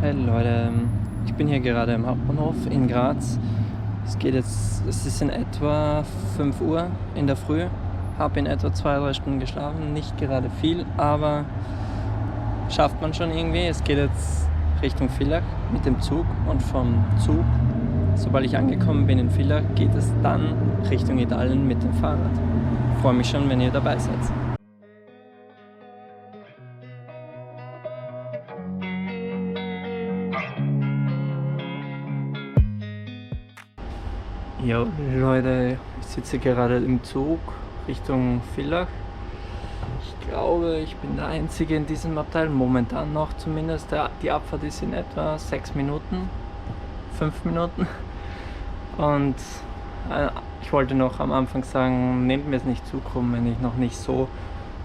Hey Leute, ich bin hier gerade im Hauptbahnhof in Graz. Es ist in etwa 5 Uhr in der Früh. Habe in etwa 2-3 Stunden geschlafen, nicht gerade viel, aber schafft man schon irgendwie. Es geht jetzt Richtung Villach mit dem Zug und vom Zug, sobald ich angekommen bin in Villach, geht es dann Richtung Italien mit dem Fahrrad. Ich freue mich schon, wenn ihr dabei seid. Jo Leute, ich sitze gerade im Zug Richtung Villach. Ich glaube, ich bin der Einzige in diesem Abteil, momentan noch zumindest. Die Abfahrt ist in etwa 6 Minuten, 5 Minuten. Und ich wollte noch am Anfang sagen, nehmt mir es nicht zu krumm, wenn ich noch nicht so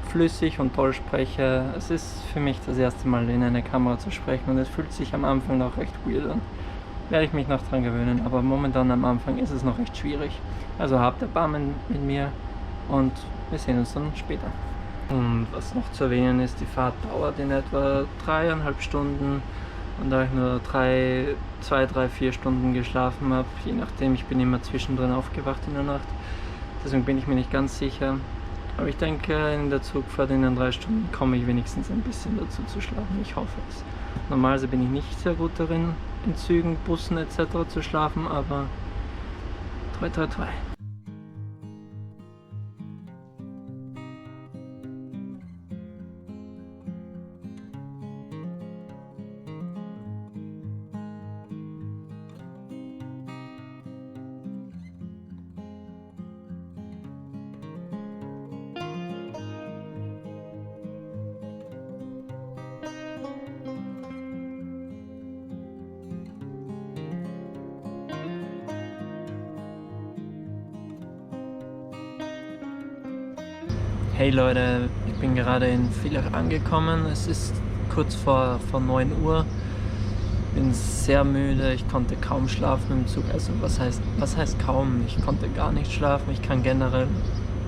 flüssig und toll spreche. Es ist für mich das erste Mal in eine Kamera zu sprechen und es fühlt sich am Anfang noch recht weird an. Werde ich mich noch dran gewöhnen, aber momentan am Anfang ist es noch recht schwierig. Also habt Erbarmen mit mir und wir sehen uns dann später. Und was noch zu erwähnen ist, die Fahrt dauert in etwa 3,5 Stunden und da ich nur 2, 3, 4 Stunden geschlafen habe, je nachdem, ich bin immer zwischendrin aufgewacht in der Nacht, deswegen bin ich mir nicht ganz sicher. Aber ich denke, in der Zugfahrt in den 3 Stunden komme ich wenigstens ein bisschen dazu zu schlafen. Ich hoffe es. Normalerweise bin ich nicht sehr gut darin, in Zügen, Bussen etc. zu schlafen, aber toi toi toi. Hey Leute, ich bin gerade in Villach angekommen. Es ist kurz vor 9 Uhr. Bin sehr müde, ich konnte kaum schlafen im Zug. Also was heißt kaum? Ich konnte gar nicht schlafen. Ich kann generell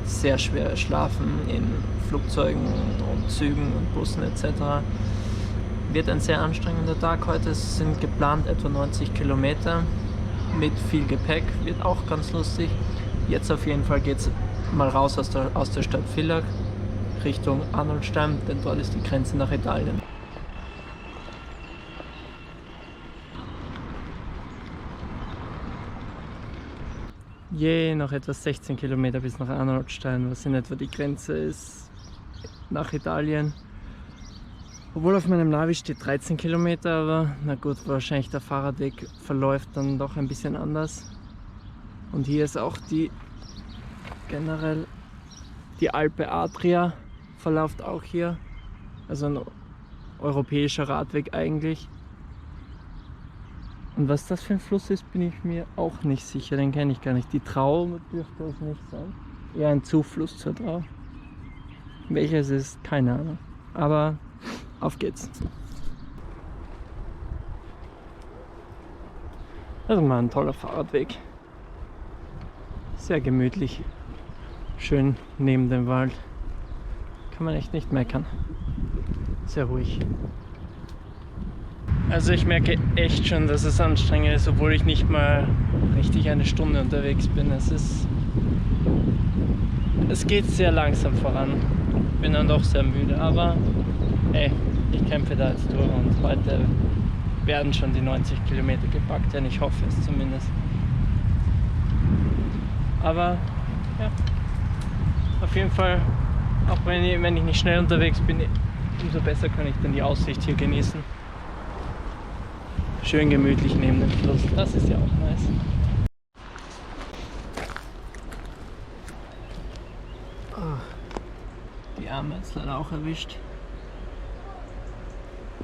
sehr schwer schlafen in Flugzeugen und Zügen und Bussen etc. Wird ein sehr anstrengender Tag heute. Es sind geplant etwa 90 Kilometer mit viel Gepäck. Wird auch ganz lustig. Jetzt auf jeden Fall geht es mal raus aus der Stadt Villach Richtung Arnoldstein, denn dort ist die Grenze nach Italien. Noch etwa 16 Kilometer bis nach Arnoldstein, was in etwa die Grenze ist nach Italien. Obwohl auf meinem Navi steht 13 Kilometer, aber na gut, wahrscheinlich der Fahrradweg verläuft dann doch ein bisschen anders. Und hier ist auch generell die Alpe Adria verläuft auch hier, also ein europäischer Radweg eigentlich. Und was das für ein Fluss ist, bin ich mir auch nicht sicher, den kenne ich gar nicht. Die Drau dürfte es nicht sein, eher ein Zufluss zur Drau. Welches ist, keine Ahnung, aber auf geht's. Das ist mal ein toller Fahrradweg, sehr gemütlich. Schön neben dem Wald. Kann man echt nicht meckern. Sehr ruhig. Also ich merke echt schon, dass es anstrengend ist, obwohl ich nicht mal richtig eine Stunde unterwegs bin. Es geht sehr langsam voran. Bin dann doch sehr müde, aber ey, ich kämpfe da jetzt durch und heute werden schon die 90 Kilometer gepackt, denn ich hoffe es zumindest. Aber ja. Auf jeden Fall, auch wenn ich nicht schnell unterwegs bin, umso besser kann ich dann die Aussicht hier genießen. Schön gemütlich neben dem Fluss, das ist ja auch nice. Die Arme ist leider auch erwischt.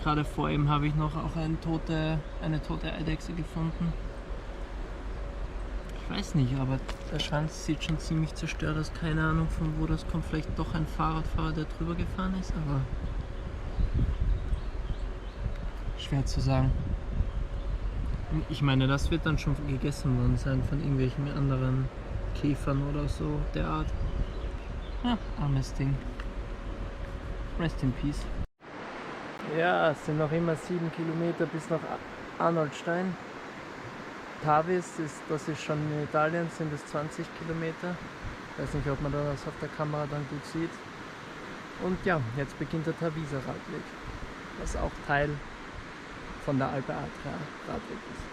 Gerade vor ihm habe ich noch auch eine tote Eidechse gefunden. Ich weiß nicht, aber der Schwanz sieht schon ziemlich zerstört aus. Keine Ahnung von wo das kommt. Vielleicht doch ein Fahrradfahrer, der drüber gefahren ist, aber schwer zu sagen. Ich meine, das wird dann schon gegessen worden sein von irgendwelchen anderen Käfern oder so der Art. Ja, armes Ding. Rest in Peace. Ja, es sind noch immer 7 Kilometer bis nach Arnoldstein. Tavis, das ist schon in Italien, sind es 20 Kilometer. Ich weiß nicht, ob man das auf der Kamera dann gut sieht. Und ja, jetzt beginnt der Taviser Radweg, was auch Teil von der Alpe Adria Radweg ist.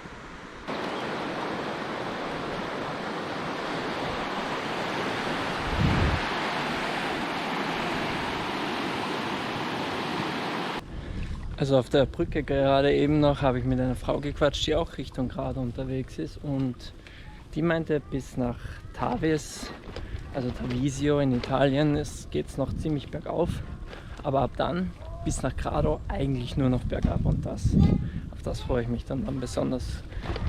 Also auf der Brücke gerade eben noch habe ich mit einer Frau gequatscht, die auch Richtung Grado unterwegs ist, und die meinte, bis nach Tavis, also Tavisio in Italien, geht es noch ziemlich bergauf, aber ab dann bis nach Grado eigentlich nur noch bergab, und auf das freue ich mich dann besonders.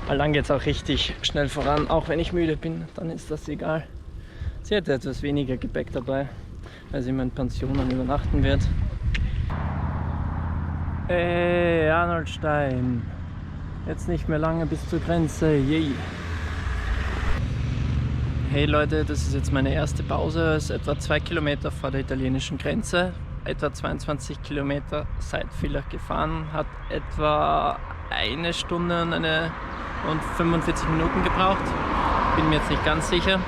Weil dann geht es auch richtig schnell voran, auch wenn ich müde bin, dann ist das egal. Sie hatte etwas weniger Gepäck dabei, weil sie immer in Pensionen übernachten wird. Hey, Arnoldstein. Jetzt nicht mehr lange bis zur Grenze. Yay. Hey Leute, das ist jetzt meine erste Pause. Es ist etwa 2 Kilometer vor der italienischen Grenze. Etwa 22 Kilometer seit Villach gefahren. Hat etwa 1 Stunde und 45 Minuten gebraucht. Bin mir jetzt nicht ganz sicher.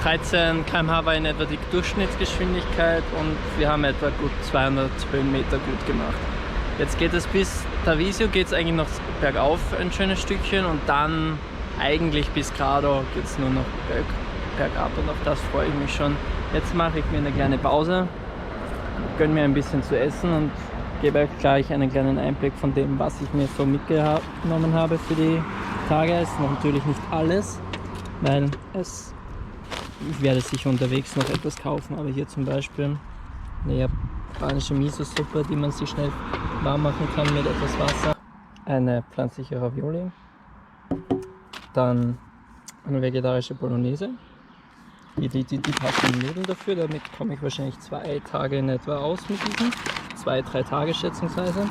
13 km/h war in etwa die Durchschnittsgeschwindigkeit und wir haben etwa gut 200 Höhenmeter gut gemacht. Jetzt geht es bis Tavisio, geht es eigentlich noch bergauf ein schönes Stückchen, und dann eigentlich bis Grado geht es nur noch bergab, und auf das freue ich mich schon. Jetzt mache ich mir eine kleine Pause, gönne mir ein bisschen zu essen und gebe euch gleich einen kleinen Einblick von dem, was ich mir so mitgenommen habe für die Tage. Es ist natürlich nicht alles, weil ich werde sicher unterwegs noch etwas kaufen, aber hier zum Beispiel eine japanische Miso-Suppe, die man sich schnell warm machen kann mit etwas Wasser. Eine pflanzliche Ravioli. Dann eine vegetarische Bolognese. Die passen Nudeln dafür, damit komme ich wahrscheinlich 2 Tage in etwa aus mit diesen. 2-3 Tage schätzungsweise.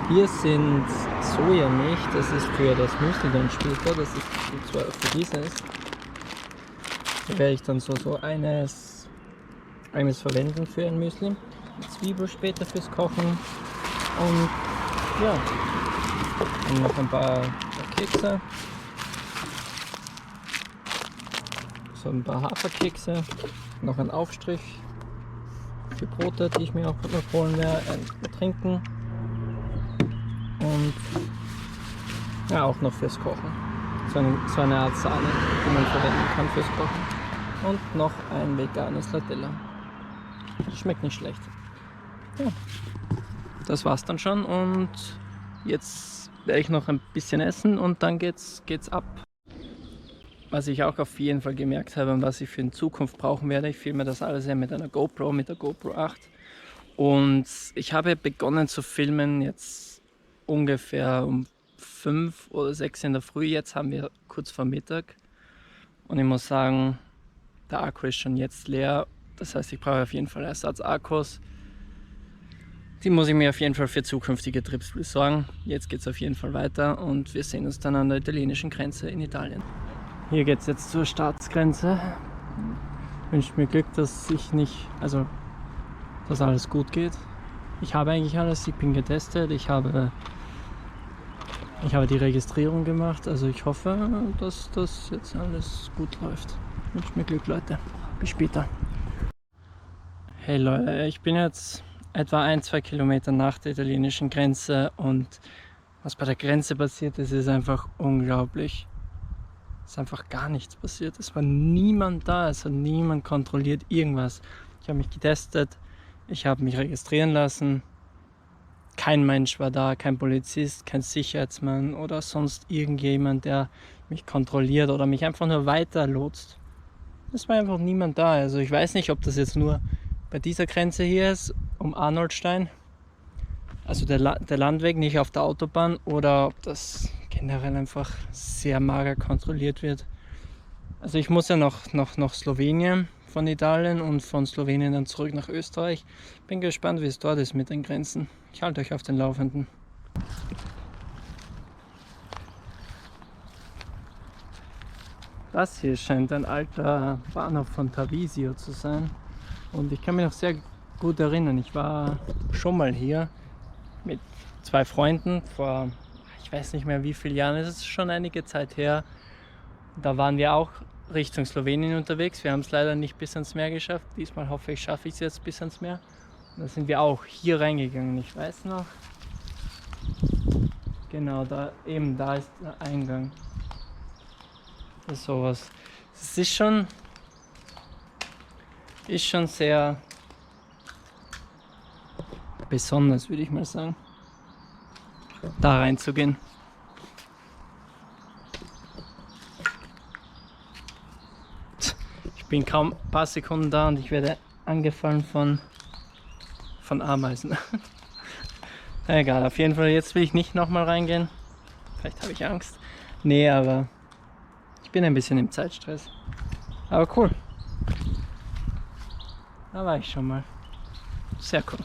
Hier sind Sojamilch, das ist für das Müsli dann später, das ist zwar für dieses. Da werde ich dann so eines verwenden für ein Müsli. Eine Zwiebel später fürs Kochen. Und ja, und noch ein paar Kekse. So ein paar Haferkekse. Noch ein Aufstrich für Brote, die ich mir auch noch holen werde. Ein Trinken. Und ja, auch noch fürs Kochen. So eine Art Sahne, die man verwenden kann fürs Kochen. Und noch ein veganes Latella. Schmeckt nicht schlecht. Ja, das war's dann schon, und jetzt werde ich noch ein bisschen essen und dann geht's ab. Was ich auch auf jeden Fall gemerkt habe und was ich für in Zukunft brauchen werde, ich filme das alles ja mit einer GoPro, mit der GoPro 8. Und ich habe begonnen zu filmen jetzt ungefähr um 5 oder 6 in der Früh. Jetzt haben wir kurz vor Mittag. Und ich muss sagen, der Akku ist schon jetzt leer. Das heißt, ich brauche auf jeden Fall Ersatzakkus. Die muss ich mir auf jeden Fall für zukünftige Trips besorgen. Jetzt geht es auf jeden Fall weiter und wir sehen uns dann an der italienischen Grenze in Italien. Hier geht es jetzt zur Staatsgrenze. Wünscht mir Glück, dass dass alles gut geht. Ich habe eigentlich alles, ich bin getestet, ich habe die Registrierung gemacht, also ich hoffe, dass das jetzt alles gut läuft. Wünscht mir Glück, Leute. Bis später. Hey Leute, ich bin jetzt etwa 1-2 Kilometer nach der italienischen Grenze, und was bei der Grenze passiert ist, ist einfach unglaublich. Es ist einfach gar nichts passiert. Es war niemand da, es hat niemand kontrolliert irgendwas. Ich habe mich getestet, ich habe mich registrieren lassen. Kein Mensch war da, kein Polizist, kein Sicherheitsmann oder sonst irgendjemand, der mich kontrolliert oder mich einfach nur weiter lotst. Es war einfach niemand da. Also ich weiß nicht, ob das jetzt nur bei dieser Grenze hier ist, um Arnoldstein, also der Landweg, nicht auf der Autobahn, oder ob das generell einfach sehr mager kontrolliert wird. Also ich muss ja noch Slowenien von Italien und von Slowenien dann zurück nach Österreich. Bin gespannt, wie es dort ist mit den Grenzen. Ich halte euch auf den Laufenden. Das hier scheint ein alter Bahnhof von Tavisio zu sein. Und ich kann mich noch sehr gut erinnern. Ich war schon mal hier mit 2 Freunden vor, ich weiß nicht mehr wie vielen Jahren, es ist schon einige Zeit her. Da waren wir auch Richtung Slowenien unterwegs. Wir haben es leider nicht bis ans Meer geschafft. Diesmal hoffe ich, schaffe ich es jetzt bis ans Meer. Und da sind wir auch hier reingegangen. Ich weiß noch, genau, da ist der Eingang. Das ist sowas. Es ist schon sehr besonders, würde ich mal sagen, da reinzugehen. Ich bin kaum ein paar Sekunden da und ich werde angefallen von Ameisen. Egal, auf jeden Fall, jetzt will ich nicht nochmal reingehen. Vielleicht habe ich Angst. Nee, aber ich bin ein bisschen im Zeitstress. Aber cool. Da war ich schon mal. Sehr cool.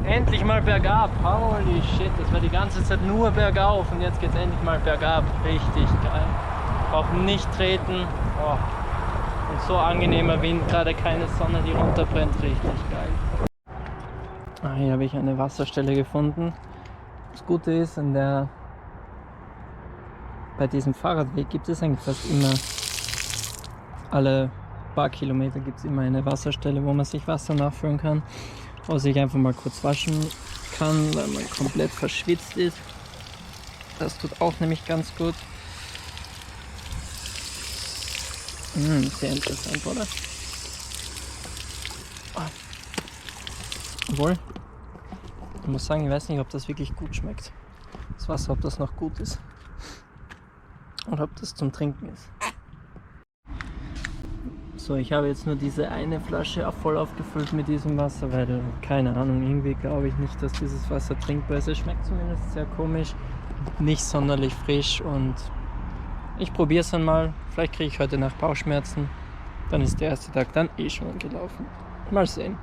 Endlich mal bergab. Holy shit, das war die ganze Zeit nur bergauf und jetzt geht es endlich mal bergab. Richtig geil. Auch nicht treten. Oh. Und so angenehmer Wind, gerade keine Sonne, die runterbrennt. Richtig geil. Hier habe ich eine Wasserstelle gefunden. Das Gute ist, bei diesem Fahrradweg gibt es eigentlich fast immer, alle paar Kilometer gibt es immer eine Wasserstelle, wo man sich Wasser nachfüllen kann. Oder sich einfach mal kurz waschen kann, weil man komplett verschwitzt ist. Das tut auch nämlich ganz gut. Sehr interessant, oder? Obwohl, ich muss sagen, ich weiß nicht, ob das wirklich gut schmeckt. Das Wasser, ob das noch gut ist. Oder ob das zum Trinken ist. So, ich habe jetzt nur diese eine Flasche voll aufgefüllt mit diesem Wasser, weil, keine Ahnung, irgendwie glaube ich nicht, dass dieses Wasser trinkbar ist. Es schmeckt zumindest sehr komisch, nicht sonderlich frisch und ich probiere es dann mal. Vielleicht kriege ich heute Nacht Bauchschmerzen, dann ist der erste Tag dann eh schon gelaufen. Mal sehen.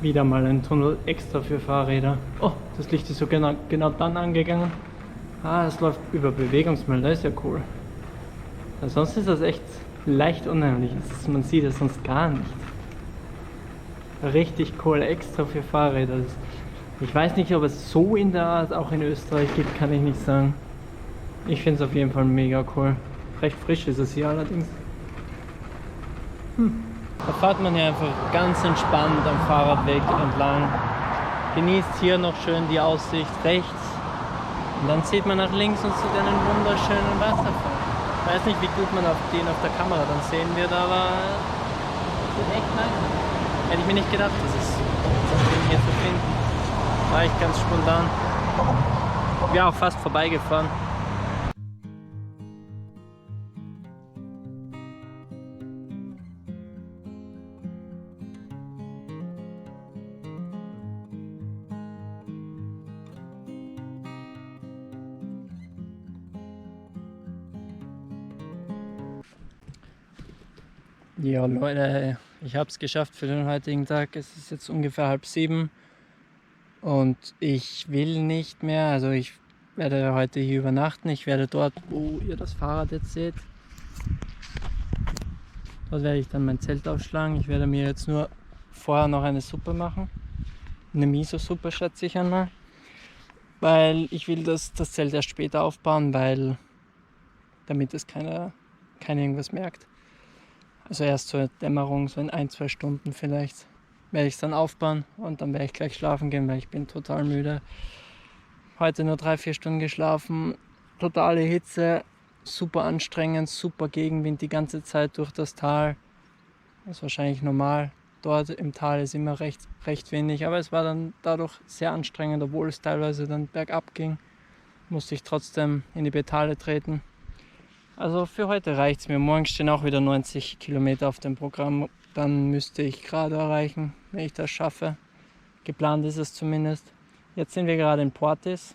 Wieder mal ein Tunnel extra für Fahrräder. Oh, das Licht ist so genau dann angegangen. Es läuft über Bewegungsmelder, ist ja cool. Sonst ist das echt leicht unheimlich. Man sieht es sonst gar nicht. Richtig cool, extra für Fahrräder. Ich weiß nicht, ob es so in der Art auch in Österreich gibt, kann ich nicht sagen. Ich finde es auf jeden Fall mega cool. Recht frisch ist es hier allerdings. Da fährt man ja einfach ganz entspannt am Fahrradweg entlang. Genießt hier noch schön die Aussicht rechts. Und dann sieht man nach links und sieht einen wunderschönen Wasserfall. Ich weiß nicht, wie gut man den auf der Kamera dann sehen wird, aber das ist echt nice. Hätte ich mir nicht gedacht, dass es den hier zu finden. War ich ganz spontan. Wir auch fast vorbeigefahren. Ja Leute, ich habe es geschafft für den heutigen Tag. Es ist jetzt ungefähr 6:30 und ich will nicht mehr, also ich werde heute hier übernachten. Ich werde dort, wo ihr das Fahrrad jetzt seht, dort werde ich dann mein Zelt aufschlagen. Ich werde mir jetzt nur vorher noch eine Suppe machen, eine Miso-Suppe schätze ich einmal, weil ich will das Zelt erst später aufbauen, damit es keiner irgendwas merkt. Also erst zur Dämmerung, so in 1-2 Stunden vielleicht. werde ich es dann aufbauen und dann werde ich gleich schlafen gehen, weil ich bin total müde. Heute nur 3-4 Stunden geschlafen, totale Hitze, super anstrengend, super Gegenwind die ganze Zeit durch das Tal. Das ist wahrscheinlich normal. Dort im Tal ist immer recht windig, aber es war dann dadurch sehr anstrengend, obwohl es teilweise dann bergab ging, musste ich trotzdem in die Pedale treten. Also für heute reicht es mir. Morgen stehen auch wieder 90 Kilometer auf dem Programm. Dann müsste ich gerade erreichen, wenn ich das schaffe. Geplant ist es zumindest. Jetzt sind wir gerade in Portis.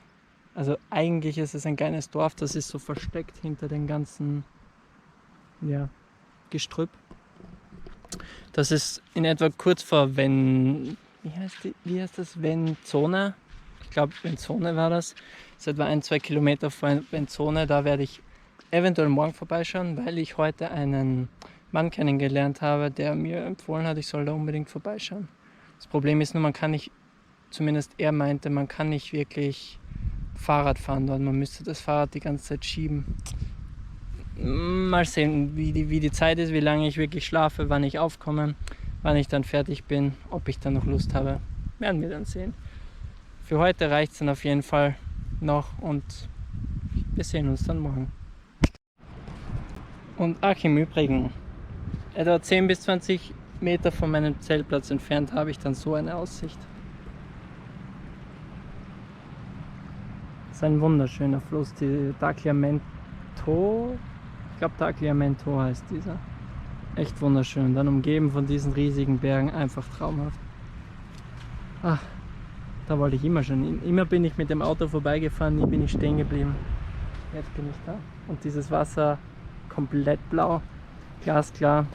Also eigentlich ist es ein kleines Dorf, das ist so versteckt hinter den ganzen Gestrüpp. Das ist in etwa kurz vor wie heißt das? Venzone? Ich glaube Venzone war das. Das ist etwa 1-2 Kilometer vor Venzone. Da werde ich eventuell morgen vorbeischauen, weil ich heute einen Mann kennengelernt habe, der mir empfohlen hat, ich soll da unbedingt vorbeischauen. Das Problem ist nur, man kann nicht, zumindest er meinte, man kann nicht wirklich Fahrrad fahren dort. Man müsste das Fahrrad die ganze Zeit schieben. Mal sehen, wie die Zeit ist, wie lange ich wirklich schlafe, wann ich aufkomme, wann ich dann fertig bin, ob ich dann noch Lust habe. Werden wir dann sehen. Für heute reicht es dann auf jeden Fall noch und wir sehen uns dann morgen. Und ach, im Übrigen, etwa 10 bis 20 Meter von meinem Zeltplatz entfernt habe ich dann so eine Aussicht. Das ist ein wunderschöner Fluss, die Tagliamento. Ich glaube Tagliamento heißt dieser. Echt wunderschön. Und dann umgeben von diesen riesigen Bergen, einfach traumhaft. Ach, da wollte ich immer schon hin. Immer bin ich mit dem Auto vorbeigefahren, nie bin ich stehen geblieben. Jetzt bin ich da. Und dieses Wasser komplett blau, glasklar.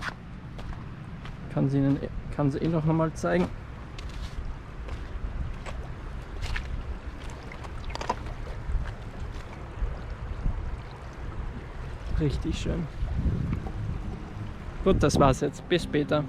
Kann sie eh noch mal zeigen. Richtig schön. Gut, das war's jetzt. Bis später.